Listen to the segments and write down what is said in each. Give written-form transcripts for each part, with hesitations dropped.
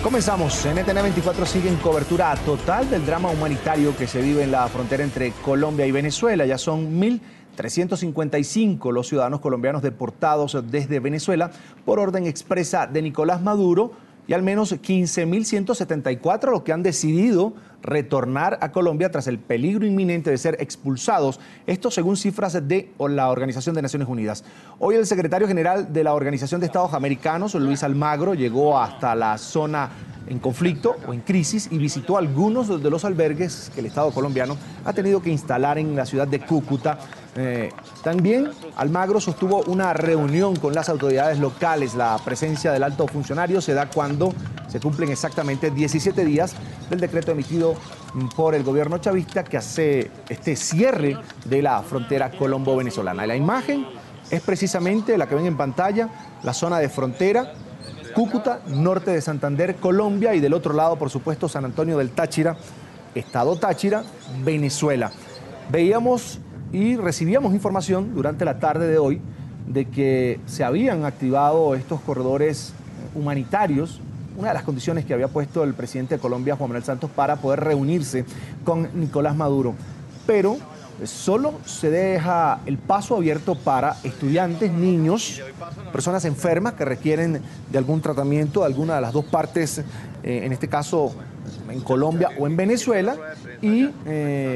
Comenzamos. NTN 24 sigue en cobertura total del drama humanitario que se vive en la frontera entre Colombia y Venezuela. Ya son 1.355 los ciudadanos colombianos deportados desde Venezuela por orden expresa de Nicolás Maduro y al menos 15.174 los que han decidido retornar a Colombia tras el peligro inminente de ser expulsados. Esto según cifras de la Organización de Naciones Unidas. Hoy el secretario general de la Organización de Estados Americanos, Luis Almagro, llegó hasta la zona en conflicto o en crisis y visitó algunos de los albergues que el Estado colombiano ha tenido que instalar en la ciudad de Cúcuta. También Almagro sostuvo una reunión con las autoridades locales. La presencia del alto funcionario se da cuando se cumplen exactamente 17 días del decreto emitido por el gobierno chavista que hace este cierre de la frontera colombo-venezolana. La imagen es precisamente la que ven en pantalla, la zona de frontera, Cúcuta, norte de Santander, Colombia, y del otro lado, por supuesto, San Antonio del Táchira, estado Táchira, Venezuela. Veíamos y recibíamos información durante la tarde de hoy de que se habían activado estos corredores humanitarios, una de las condiciones que había puesto el presidente de Colombia, Juan Manuel Santos, para poder reunirse con Nicolás Maduro. Pero solo se deja el paso abierto para estudiantes, niños, personas enfermas que requieren de algún tratamiento de alguna de las dos partes, en este caso en Colombia o en Venezuela, y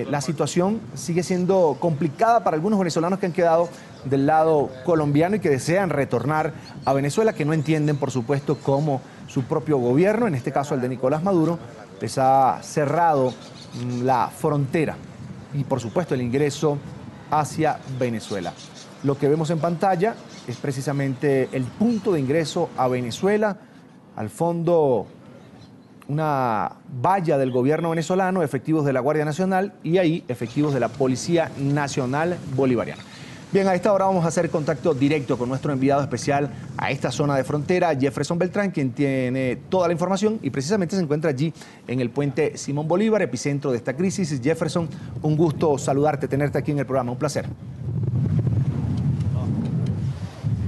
la situación sigue siendo complicada para algunos venezolanos que han quedado del lado colombiano y que desean retornar a Venezuela, que no entienden, por supuesto, cómo su propio gobierno, en este caso el de Nicolás Maduro, les ha cerrado la frontera y, por supuesto, el ingreso hacia Venezuela. Lo que vemos en pantalla es precisamente el punto de ingreso a Venezuela. Al fondo, una valla del gobierno venezolano, efectivos de la Guardia Nacional y ahí efectivos de la Policía Nacional Bolivariana. Bien, a esta hora vamos a hacer contacto directo con nuestro enviado especial a esta zona de frontera, Jefferson Beltrán, quien tiene toda la información y precisamente se encuentra allí en el puente Simón Bolívar, epicentro de esta crisis. Jefferson, un gusto saludarte, tenerte aquí en el programa, un placer.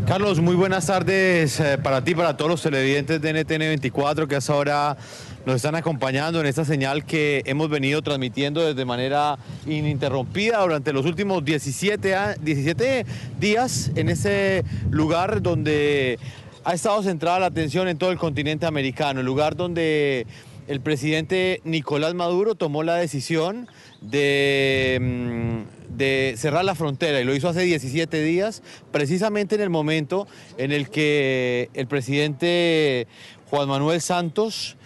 Carlos, muy buenas tardes para ti, para todos los televidentes de NTN 24 que hasta ahora nos están acompañando en esta señal que hemos venido transmitiendo de manera ininterrumpida durante los últimos 17 días en ese lugar donde ha estado centrada la atención en todo el continente americano, el lugar donde el presidente Nicolás Maduro tomó la decisión de cerrar la frontera y lo hizo hace 17 días, precisamente en el momento en el que el presidente Juan Manuel Santos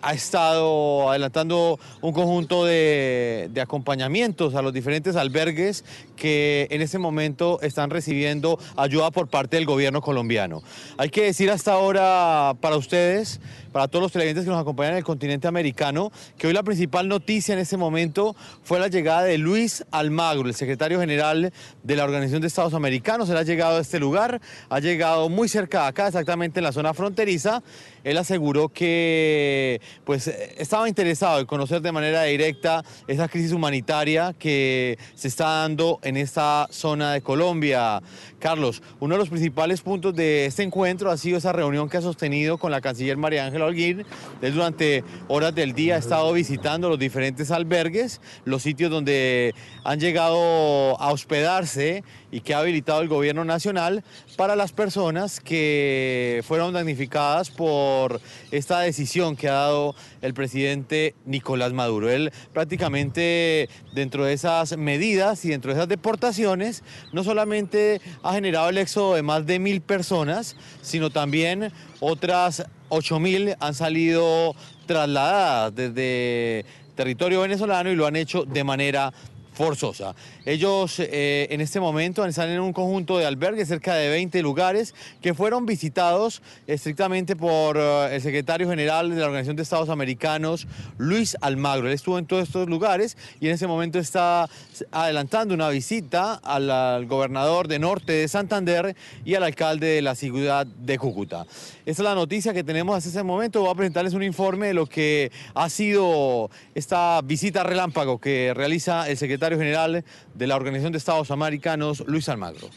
ha estado adelantando un conjunto de acompañamientos a los diferentes albergues que en ese momento están recibiendo ayuda por parte del gobierno colombiano. Hay que decir hasta ahora para ustedes, para todos los televidentes que nos acompañan en el continente americano, que hoy la principal noticia en este momento fue la llegada de Luis Almagro, el secretario general de la Organización de Estados Americanos. Él ha llegado a este lugar, ha llegado muy cerca de acá, exactamente en la zona fronteriza. Él aseguró que pues, estaba interesado en conocer de manera directa esa crisis humanitaria que se está dando en esta zona de Colombia. Carlos, uno de los principales puntos de este encuentro ha sido esa reunión que ha sostenido con la canciller María Ángela Holguín. Él durante horas del día ha estado visitando los diferentes albergues, los sitios donde han llegado a hospedarse y que ha habilitado el gobierno nacional para las personas que fueron damnificadas por esta decisión que ha dado el presidente Nicolás Maduro. Él prácticamente dentro de esas medidas y dentro de esas deportaciones no solamente ha generado el éxodo de más de 1.000 personas, sino también otras 8.000 han salido trasladadas desde territorio venezolano y lo han hecho de manera forzosa. Ellos en este momento están en un conjunto de albergues, cerca de 20 lugares, que fueron visitados estrictamente por el secretario general de la Organización de Estados Americanos, Luis Almagro. Él estuvo en todos estos lugares y en ese momento está adelantando una visita al gobernador de Norte de Santander y al alcalde de la ciudad de Cúcuta. Esta es la noticia que tenemos hasta ese momento. Voy a presentarles un informe de lo que ha sido esta visita relámpago que realiza el secretario general de la Organización de Estados Americanos, Luis Almagro.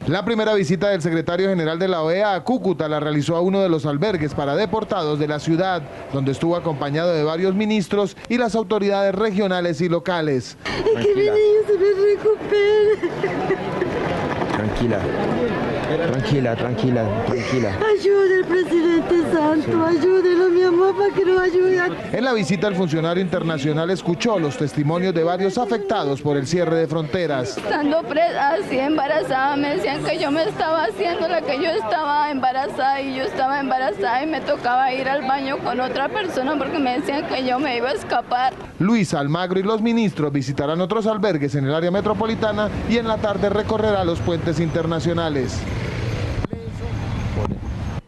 La primera visita del secretario general de la OEA a Cúcuta la realizó a uno de los albergues para deportados de la ciudad, donde estuvo acompañado de varios ministros y las autoridades regionales y locales. Es que mi niño se me recupere. Tranquila. Ayude al presidente Santo, ayúdelo, mi amor, para que nos ayude. En la visita, el funcionario internacional escuchó los testimonios de varios afectados por el cierre de fronteras. Estando presa, así embarazada, me decían que yo me estaba haciendo la que yo estaba embarazada y yo estaba embarazada y me tocaba ir al baño con otra persona porque me decían que yo me iba a escapar. Luis Almagro y los ministros visitarán otros albergues en el área metropolitana y en la tarde recorrerá los puentes internacionales.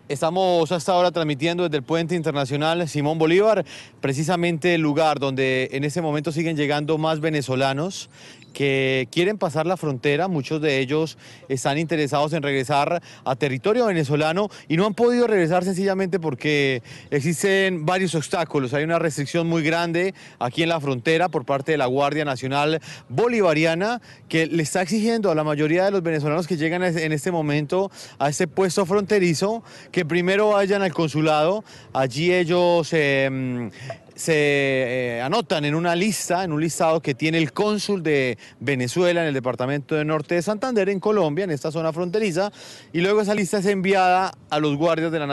Estamos hasta ahora transmitiendo desde el Puente Internacional Simón Bolívar, precisamente el lugar donde en este momento siguen llegando más venezolanos que quieren pasar la frontera. Muchos de ellos están interesados en regresar a territorio venezolano y no han podido regresar sencillamente porque existen varios obstáculos. Hay una restricción muy grande aquí en la frontera por parte de la Guardia Nacional Bolivariana, que le está exigiendo a la mayoría de los venezolanos que llegan en este momento a este puesto fronterizo que primero vayan al consulado. Allí ellos se anotan en una lista, en un listado que tiene el cónsul de Venezuela en el departamento de Norte de Santander, en Colombia, en esta zona fronteriza, y luego esa lista es enviada a los guardias de la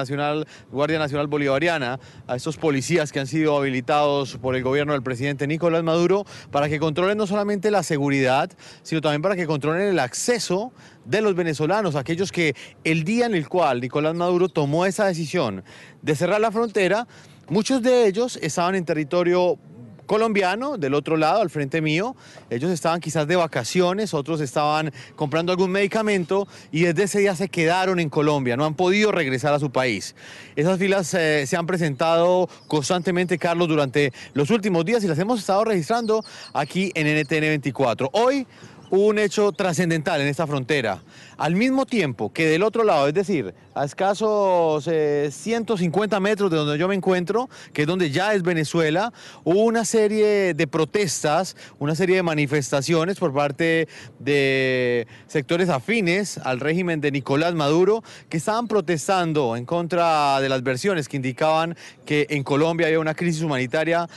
Guardia Nacional Bolivariana, a estos policías que han sido habilitados por el gobierno del presidente Nicolás Maduro para que controlen no solamente la seguridad, sino también para que controlen el acceso de los venezolanos, aquellos que el día en el cual Nicolás Maduro tomó esa decisión de cerrar la frontera, muchos de ellos estaban en territorio colombiano, del otro lado, al frente mío. Ellos estaban quizás de vacaciones, otros estaban comprando algún medicamento y desde ese día se quedaron en Colombia, no han podido regresar a su país. Esas filas se han presentado constantemente, Carlos, durante los últimos días y las hemos estado registrando aquí en NTN 24. Hoy hubo un hecho trascendental en esta frontera. Al mismo tiempo que del otro lado, es decir, a escasos 150 metros de donde yo me encuentro, que es donde ya es Venezuela, hubo una serie de protestas, una serie de manifestaciones por parte de sectores afines al régimen de Nicolás Maduro, que estaban protestando en contra de las versiones que indicaban que en Colombia había una crisis humanitaria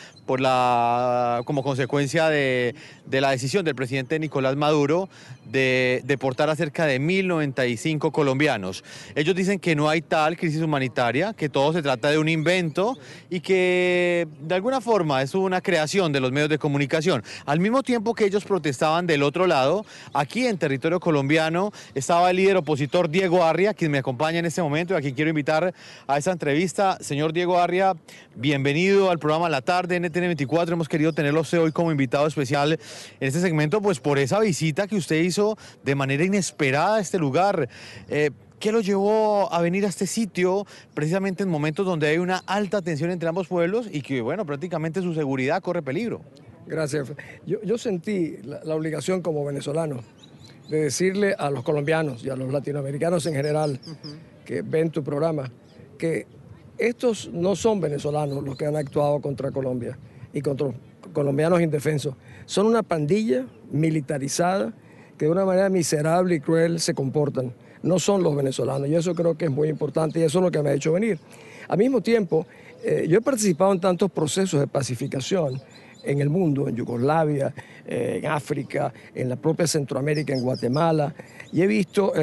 como consecuencia de la decisión del presidente Nicolás Maduro de deportar a cerca de 1.095 colombianos. Ellos dicen que no hay tal crisis humanitaria, que todo se trata de un invento y que de alguna forma es una creación de los medios de comunicación. Al mismo tiempo que ellos protestaban del otro lado, aquí en territorio colombiano estaba el líder opositor Diego Arria, quien me acompaña en este momento y a quien quiero invitar a esta entrevista. Señor Diego Arria, bienvenido al programa La Tarde NTN 24. Hemos querido tenerlo a usted hoy como invitado especial en este segmento, pues por esa visita que usted hizo de manera inesperada a este lugar. ¿Qué lo llevó a venir a este sitio precisamente en momentos donde hay una alta tensión entre ambos pueblos y que, bueno, prácticamente su seguridad corre peligro? Gracias. Yo sentí la obligación como venezolano de decirle a los colombianos y a los latinoamericanos en general que ven tu programa que estos no son venezolanos los que han actuado contra Colombia y contra los colombianos indefensos. Son una pandilla militarizada que de una manera miserable y cruel se comportan. No son los venezolanos y eso creo que es muy importante y eso es lo que me ha hecho venir. Al mismo tiempo, yo he participado en tantos procesos de pacificación en el mundo, en Yugoslavia, en África, en la propia Centroamérica, en Guatemala, y he visto,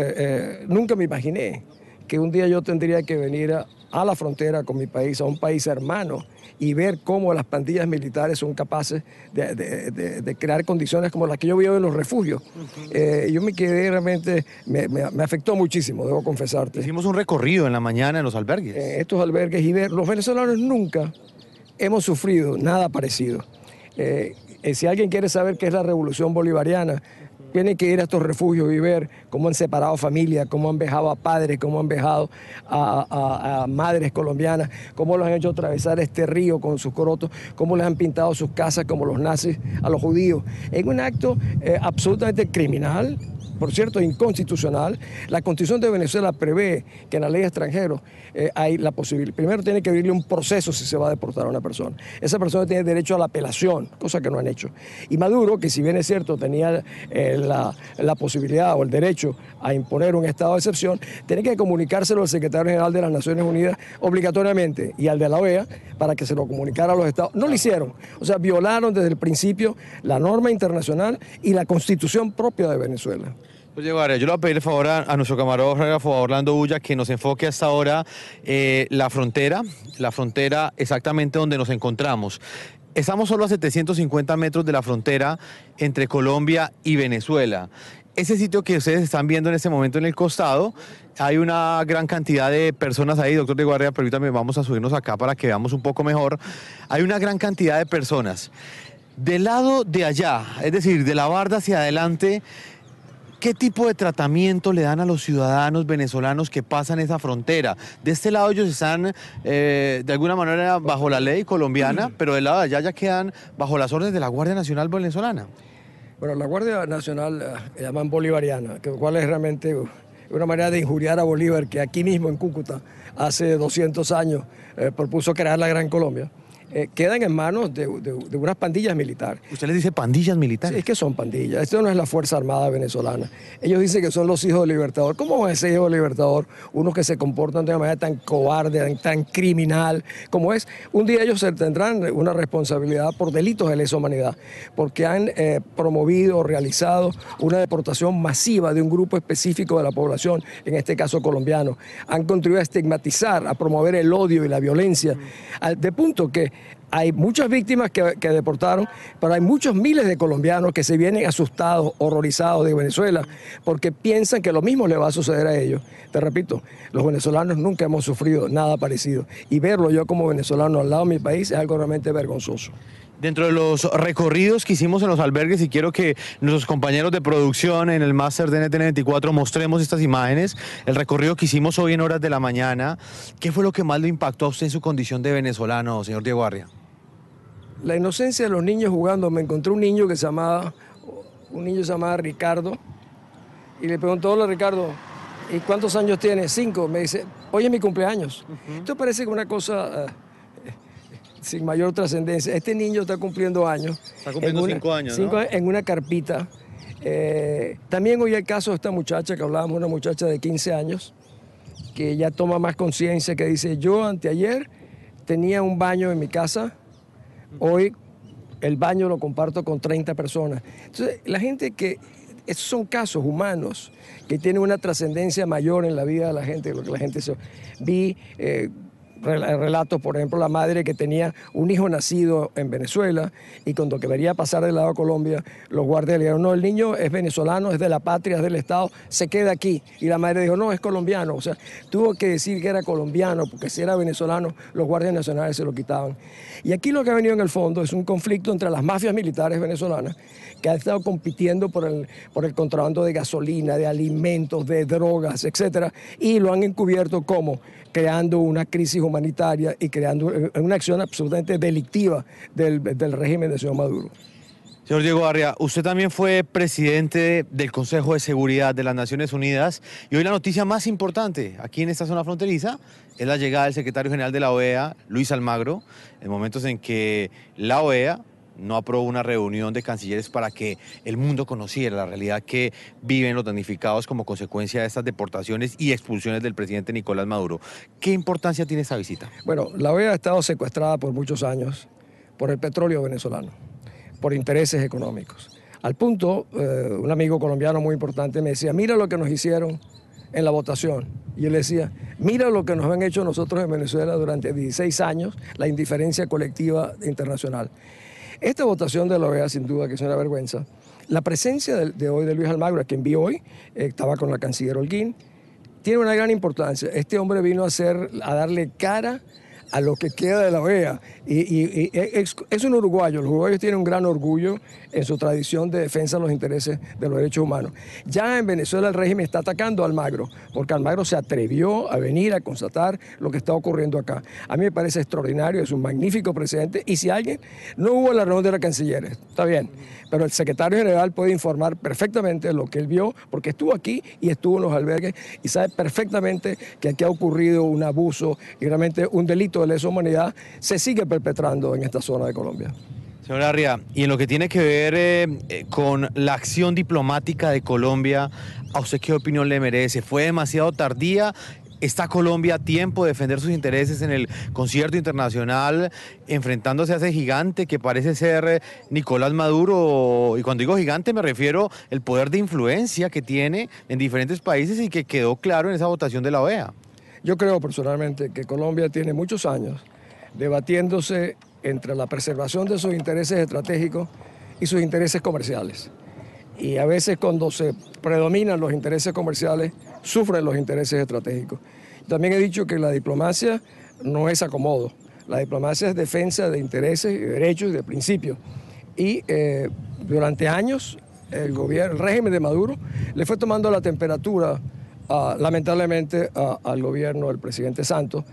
nunca me imaginé que un día yo tendría que venir a la frontera con mi país, a un país hermano, y ver cómo las pandillas militares son capaces de crear condiciones como las que yo veo en los refugios. Yo me quedé realmente, me afectó muchísimo, debo confesarte. Hicimos un recorrido en la mañana en los albergues. Estos albergues y ver, los venezolanos nunca hemos sufrido nada parecido. Si alguien quiere saber qué es la revolución bolivariana, tiene que ir a estos refugios y ver cómo han separado familias, cómo han vejado a padres, cómo han vejado a madres colombianas, cómo los han hecho atravesar este río con sus corotos, cómo les han pintado sus casas como los nazis a los judíos. En un acto absolutamente criminal, por cierto, inconstitucional. La Constitución de Venezuela prevé que en la ley de extranjeros hay la posibilidad, primero tiene que abrirle un proceso si se va a deportar a una persona. Esa persona tiene derecho a la apelación, cosa que no han hecho. Y Maduro, que si bien es cierto tenía la posibilidad o el derecho a imponer un estado de excepción, tiene que comunicárselo al secretario general de las Naciones Unidas obligatoriamente y al de la OEA para que se lo comunicara a los estados. No lo hicieron, o sea, violaron desde el principio la norma internacional y la Constitución propia de Venezuela. Pues Diego Arias, yo le voy a pedir el favor a nuestro camarógrafo Orlando Bulla que nos enfoque hasta ahora la frontera exactamente donde nos encontramos. Estamos solo a 750 metros de la frontera entre Colombia y Venezuela. Ese sitio que ustedes están viendo en este momento en el costado, hay una gran cantidad de personas ahí. Doctor Diego Arias, permítame, vamos a subirnos acá para que veamos un poco mejor. Hay una gran cantidad de personas. Del lado de allá, es decir, de la barda hacia adelante, ¿qué tipo de tratamiento le dan a los ciudadanos venezolanos que pasan esa frontera? De este lado ellos están de alguna manera bajo la ley colombiana, pero del lado de allá ya quedan bajo las órdenes de la Guardia Nacional venezolana. Bueno, la Guardia Nacional la llaman bolivariana, que cual es realmente una manera de injuriar a Bolívar, que aquí mismo en Cúcuta hace 200 años propuso crear la Gran Colombia. Quedan en manos de unas pandillas militares. ¿Usted les dice pandillas militares? Sí, es que son pandillas. Esto no es la Fuerza Armada venezolana. Ellos dicen que son los hijos del Libertador. ¿Cómo van a ser hijos del Libertador? Unos que se comportan de una manera tan cobarde, tan criminal como es. Un día ellos tendrán una responsabilidad por delitos de lesa humanidad, porque han promovido, realizado una deportación masiva de un grupo específico de la población, en este caso colombiano. Han contribuido a estigmatizar, a promover el odio y la violencia, de punto que hay muchas víctimas que deportaron, pero hay muchos miles de colombianos que se vienen asustados, horrorizados de Venezuela, porque piensan que lo mismo le va a suceder a ellos. Te repito, los venezolanos nunca hemos sufrido nada parecido, y verlo yo como venezolano al lado de mi país es algo realmente vergonzoso. Dentro de los recorridos que hicimos en los albergues, y quiero que nuestros compañeros de producción en el máster de NTN 24 mostremos estas imágenes, el recorrido que hicimos hoy en horas de la mañana, ¿qué fue lo que más le impactó a usted en su condición de venezolano, señor Diego Arias? La inocencia de los niños jugando. Me encontré un niño se llamaba Ricardo, y le preguntó: hola Ricardo, ¿y cuántos años tienes? 5. Me dice: hoy es mi cumpleaños. Esto parece que una cosa sin mayor trascendencia. Este niño está cumpliendo años. Está cumpliendo 5 años, ¿no? 5 años en una carpita. También oí el caso de esta muchacha que hablábamos, una muchacha de 15 años, que ya toma más conciencia, que dice: yo anteayer tenía un baño en mi casa, hoy el baño lo comparto con 30 personas. Entonces, la gente que... Estos son casos humanos que tienen una trascendencia mayor en la vida de la gente, lo que la gente... Vi relatos, por ejemplo, la madre que tenía un hijo nacido en Venezuela y cuando quería pasar del lado a Colombia, los guardias le dijeron: no, el niño es venezolano, es de la patria, es del Estado, se queda aquí. Y la madre dijo: no, es colombiano. O sea, tuvo que decir que era colombiano, porque si era venezolano, los guardias nacionales se lo quitaban. Y aquí lo que ha venido en el fondo es un conflicto entre las mafias militares venezolanas, que han estado compitiendo por el contrabando de gasolina, de alimentos, de drogas, etcétera, y lo han encubierto como creando una crisis humanitaria y creando una acción absolutamente delictiva del régimen del señor Maduro. Señor Diego Arias, usted también fue presidente del Consejo de Seguridad de las Naciones Unidas, y hoy la noticia más importante aquí en esta zona fronteriza es la llegada del secretario general de la OEA, Luis Almagro, en momentos en que la OEA no aprobó una reunión de cancilleres para que el mundo conociera la realidad que viven los damnificados como consecuencia de estas deportaciones y expulsiones del presidente Nicolás Maduro. ¿Qué importancia tiene esta visita? Bueno, la OEA ha estado secuestrada por muchos años por el petróleo venezolano, por intereses económicos. Al punto, un amigo colombiano muy importante me decía: mira lo que nos hicieron en la votación. Y yo le decía: mira lo que nos han hecho nosotros en Venezuela durante 16 años, la indiferencia colectiva internacional. Esta votación de la OEA, sin duda que es una vergüenza. La presencia de hoy de Luis Almagro, a quien vi hoy, estaba con la canciller Holguín, tiene una gran importancia. Este hombre vino a darle cara a lo que queda de la OEA. Y es un uruguayo. Los uruguayos tienen un gran orgullo en su tradición de defensa de los intereses de los derechos humanos. Ya en Venezuela el régimen está atacando a Almagro, porque Almagro se atrevió a venir a constatar lo que está ocurriendo acá. A mí me parece extraordinario, es un magnífico presidente, y si alguien no hubo en la reunión de la Cancilleres, está bien, pero el secretario general puede informar perfectamente lo que él vio, porque estuvo aquí y estuvo en los albergues y sabe perfectamente que aquí ha ocurrido un abuso y realmente un delito de lesa humanidad se sigue perpetrando en esta zona de Colombia. Señor Arria, y en lo que tiene que ver con la acción diplomática de Colombia, ¿a usted qué opinión le merece? ¿Fue demasiado tardía? ¿Está Colombia a tiempo de defender sus intereses en el concierto internacional, enfrentándose a ese gigante que parece ser Nicolás Maduro? Y cuando digo gigante me refiero al poder de influencia que tiene en diferentes países y que quedó claro en esa votación de la OEA. Yo creo personalmente que Colombia tiene muchos años debatiéndose entre la preservación de sus intereses estratégicos y sus intereses comerciales. Y a veces cuando se predominan los intereses comerciales, sufren los intereses estratégicos. También he dicho que la diplomacia no es acomodo. La diplomacia es defensa de intereses y derechos y de principios. Y durante años el régimen de Maduro le fue tomando la temperatura, lamentablemente, al gobierno del presidente Santos.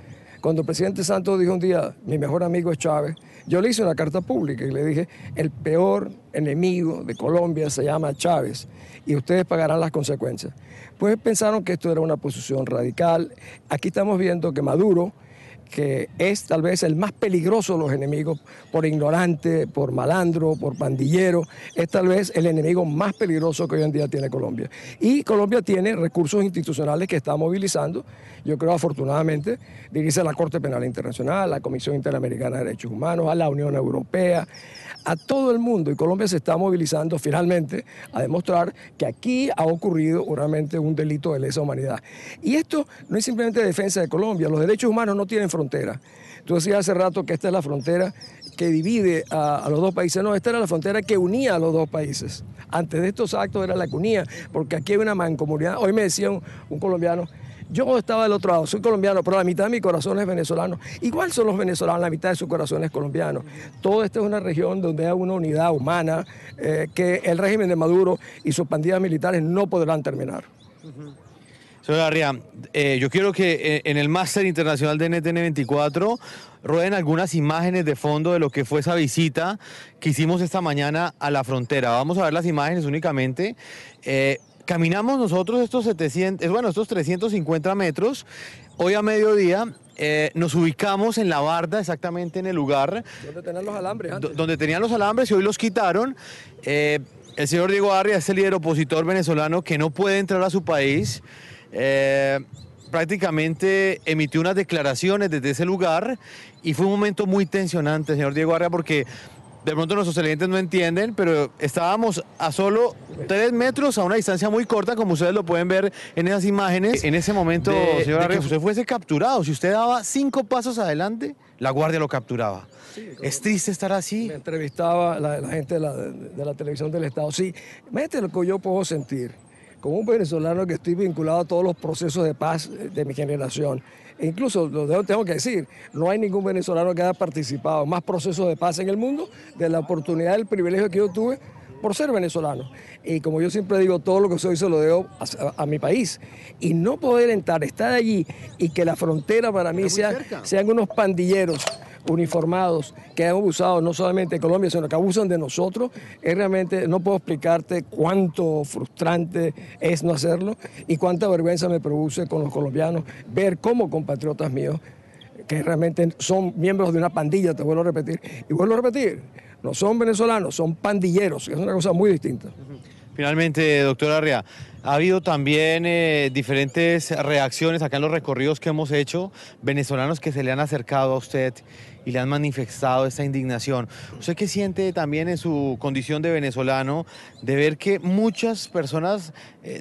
Cuando el presidente Santos dijo un día, mi mejor amigo es Chávez, yo le hice una carta pública y le dije, el peor enemigo de Colombia se llama Chávez y ustedes pagarán las consecuencias. Pues pensaron que esto era una posición radical. Aquí estamos viendo que Maduro, que es tal vez el más peligroso de los enemigos, por ignorante, por malandro, por pandillero, es tal vez el enemigo más peligroso que hoy en día tiene Colombia. Y Colombia tiene recursos institucionales que está movilizando, yo creo afortunadamente, dirige a la Corte Penal Internacional, a la Comisión Interamericana de Derechos Humanos, a la Unión Europea, a todo el mundo, y Colombia se está movilizando finalmente a demostrar que aquí ha ocurrido realmente un delito de lesa humanidad. Y esto no es simplemente defensa de Colombia, los derechos humanos no tienen frontera. Tú decías hace rato que esta es la frontera que divide a los dos países. No, esta era la frontera que unía a los dos países. Antes de estos actos era la que unía, porque aquí hay una mancomunidad. Hoy me decía un colombiano, yo estaba del otro lado, soy colombiano, pero la mitad de mi corazón es venezolano. Igual son los venezolanos, la mitad de su corazón es colombiano. Toda esta es una región donde hay una unidad humana que el régimen de Maduro y sus pandillas militares no podrán terminar. Señor Arria, yo quiero que en el Máster Internacional de NTN 24 rueden algunas imágenes de fondo de lo que fue esa visita que hicimos esta mañana a la frontera. Vamos a ver las imágenes únicamente. Caminamos nosotros estos 350 metros. Hoy a mediodía nos ubicamos en la barda, exactamente en el lugar. Donde tenían los alambres antes. Donde tenían los alambres y hoy los quitaron. El señor Diego Arria es el líder opositor venezolano que no puede entrar a su país. Prácticamente emitió unas declaraciones desde ese lugar y fue un momento muy tensionante, señor Diego Arria, porque de pronto nuestros televidentes no entienden, pero estábamos a solo 3 metros a una distancia muy corta, como ustedes lo pueden ver en esas imágenes. En ese momento, señor Arria, si usted fuese capturado, si usted daba 5 pasos adelante, la guardia lo capturaba. Sí, ¿es triste estar así? Me entrevistaba la gente de la televisión del Estado. Sí, imagínate lo que yo puedo sentir. Como un venezolano que estoy vinculado a todos los procesos de paz de mi generación. E incluso, lo tengo que decir, no hay ningún venezolano que haya participado en más procesos de paz en el mundo de la oportunidad, del privilegio que yo tuve por ser venezolano. Y como yo siempre digo, todo lo que soy se lo debo a mi país. Y no poder estar allí y que la frontera para mí sean unos pandilleros uniformados que han abusado no solamente de Colombia, sino que abusan de nosotros, es realmente, no puedo explicarte cuánto frustrante es no hacerlo y cuánta vergüenza me produce con los colombianos ver cómo compatriotas míos, que realmente son miembros de una pandilla, te vuelvo a repetir, y vuelvo a repetir, no son venezolanos, son pandilleros, que es una cosa muy distinta. Finalmente, doctor Arria, ha habido también diferentes reacciones acá en los recorridos que hemos hecho, venezolanos que se le han acercado a usted y le han manifestado esta indignación. ¿Usted qué siente también en su condición de venezolano de ver que muchas personas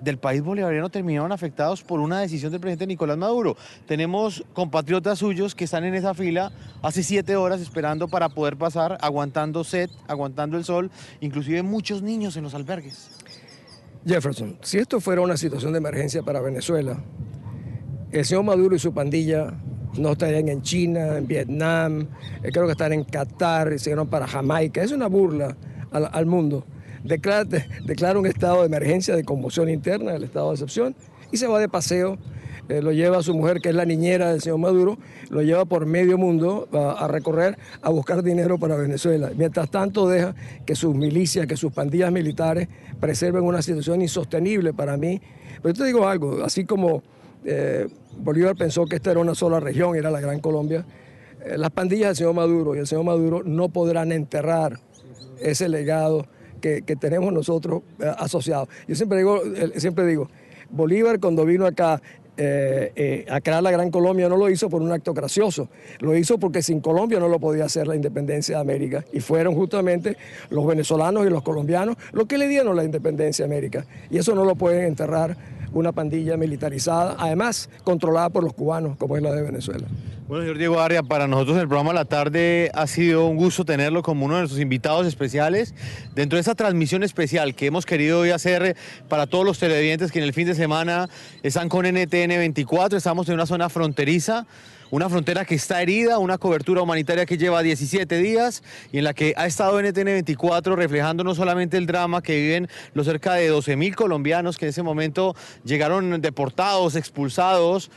del país bolivariano terminaron afectados por una decisión del presidente Nicolás Maduro? Tenemos compatriotas suyos que están en esa fila hace 7 horas esperando para poder pasar, aguantando sed, aguantando el sol, inclusive muchos niños en los albergues. Jefferson, si esto fuera una situación de emergencia para Venezuela, el señor Maduro y su pandilla no estarían en China, en Vietnam, creo que están en Qatar, y se fueron para Jamaica. Es una burla al mundo. Declara un estado de emergencia, de conmoción interna, el estado de excepción, y se va de paseo. Lo lleva a su mujer, que es la niñera del señor Maduro, lo lleva por medio mundo a recorrer, a buscar dinero para Venezuela. Mientras tanto deja que sus milicias, que sus pandillas militares preserven una situación insostenible para mí. Pero yo te digo algo, así como Bolívar pensó que esta era una sola región, era la Gran Colombia, las pandillas del señor Maduro y el señor Maduro no podrán enterrar ese legado que tenemos nosotros asociados. Yo siempre digo, Bolívar cuando vino acá a crear la Gran Colombia no lo hizo por un acto gracioso, lo hizo porque sin Colombia no lo podía hacer la independencia de América, y fueron justamente los venezolanos y los colombianos los que le dieron la independencia de América, y eso no lo pueden enterrar una pandilla militarizada, además controlada por los cubanos, como es la de Venezuela. Bueno, señor Diego Arria, para nosotros en el programa La Tarde ha sido un gusto tenerlo como uno de nuestros invitados especiales dentro de esta transmisión especial que hemos querido hoy hacer para todos los televidentes que en el fin de semana están con NTN 24. Estamos en una zona fronteriza, una frontera que está herida, una cobertura humanitaria que lleva 17 días y en la que ha estado NTN 24 reflejando no solamente el drama que viven los cerca de 12.000 colombianos que en ese momento llegaron deportados, expulsados,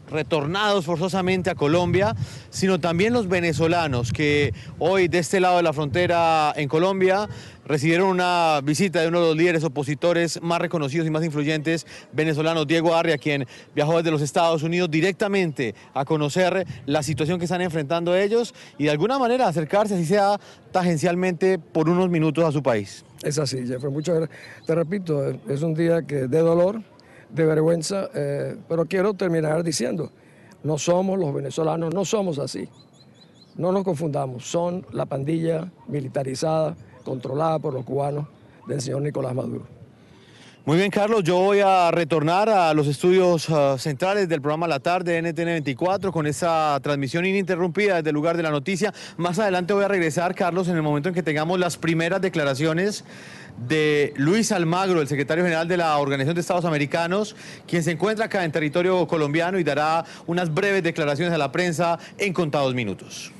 retornados forzosamente a Colombia, sino también los venezolanos que hoy de este lado de la frontera en Colombia recibieron una visita de uno de los líderes opositores más reconocidos y más influyentes venezolanos, Diego Arria, quien viajó desde los Estados Unidos directamente a conocer la situación que están enfrentando ellos y de alguna manera acercarse, así sea tangencialmente, por unos minutos a su país. Es así, Jeffrey, muchas gracias. Te repito, es un día de dolor, de vergüenza, pero quiero terminar diciendo, no somos los venezolanos, no somos así. No nos confundamos, son la pandilla militarizada, controlada por los cubanos del señor Nicolás Maduro. Muy bien, Carlos, yo voy a retornar a los estudios centrales del programa La Tarde de NTN 24 con esa transmisión ininterrumpida desde el lugar de la noticia. Más adelante voy a regresar, Carlos, en el momento en que tengamos las primeras declaraciones de Luis Almagro, el secretario general de la Organización de Estados Americanos, quien se encuentra acá en territorio colombiano y dará unas breves declaraciones a la prensa en contados minutos.